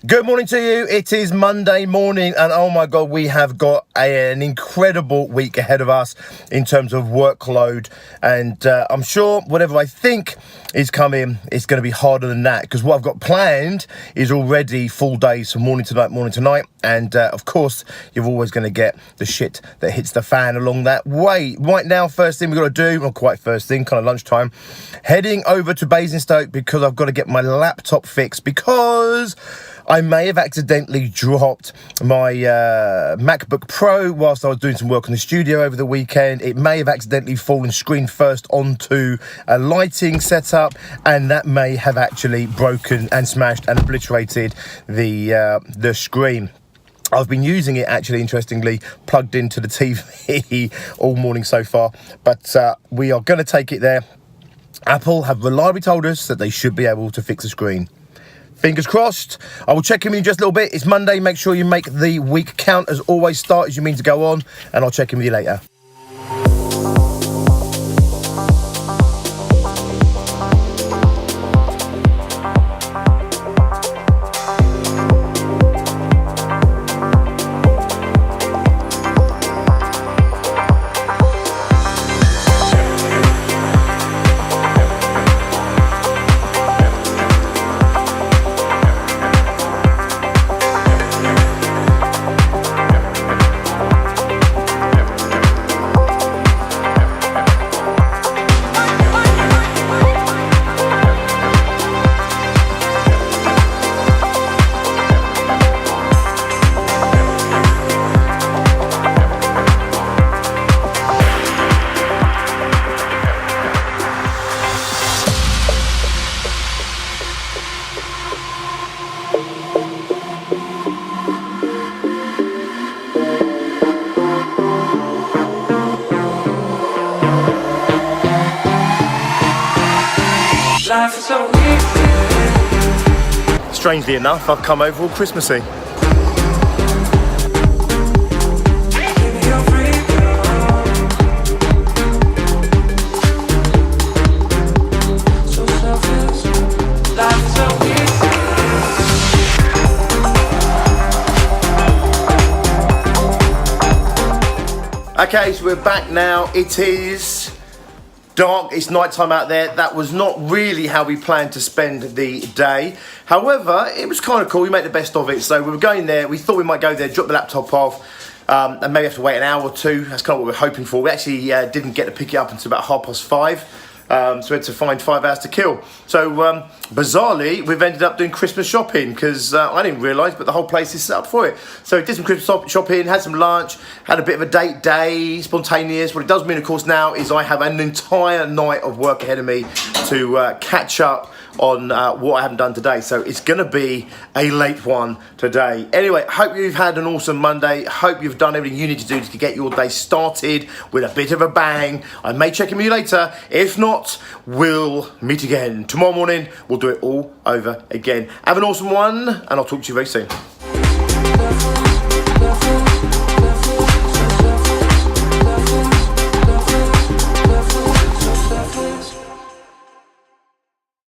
Good morning to you. It is Monday morning and oh my God, we have got an incredible week ahead of us in terms of workload, and I'm sure whatever I think is coming, it's going to be harder than that, because what I've got planned is already full days from morning to night, and of course you're always going to get the shit that hits the fan along that way. Right now, first thing we've got to do, not quite first thing, kind of lunchtime, heading over to Basingstoke because I've got to get my laptop fixed, because I may have accidentally dropped my MacBook Pro whilst I was doing some work in the studio over the weekend. It may have accidentally fallen screen first onto a lighting setup, and that may have actually broken and smashed and obliterated the screen. I've been using it, actually, interestingly, plugged into the TV all morning so far, but we are going to take it there. Apple have reliably told us that they should be able to fix the screen. Fingers crossed. I will check in with you in just a little bit. It's Monday. Make sure you make the week count. As always, start as you mean to go on, and I'll check in with you later. Life is so easy. Strangely enough, I've come over all Christmassy. Give me your freedom. So selfish. Life is so easy. Okay, so we're back now. It is dark, it's night time out there. That was not really how we planned to spend the day. However, it was kind of cool. We made the best of it. So we were going there. We thought we might go there, drop the laptop off, and maybe have to wait an hour or two. That's kind of what we were hoping for. We actually didn't get to pick it up until about 5:30. So we had to find 5 hours to kill. So bizarrely, we've ended up doing Christmas shopping, because I didn't realise, but the whole place is set up for it. So we did some Christmas shopping, had some lunch, had a bit of a date day, spontaneous. What it does mean, of course, now is I have an entire night of work ahead of me to catch up on what I haven't done today. So it's going to be a late one today. Anyway, hope you've had an awesome Monday. Hope you've done everything you need to do to get your day started with a bit of a bang. I may check in with you later. If not, we'll meet again tomorrow morning. We'll do it all over again. Have an awesome one, and I'll talk to you very soon.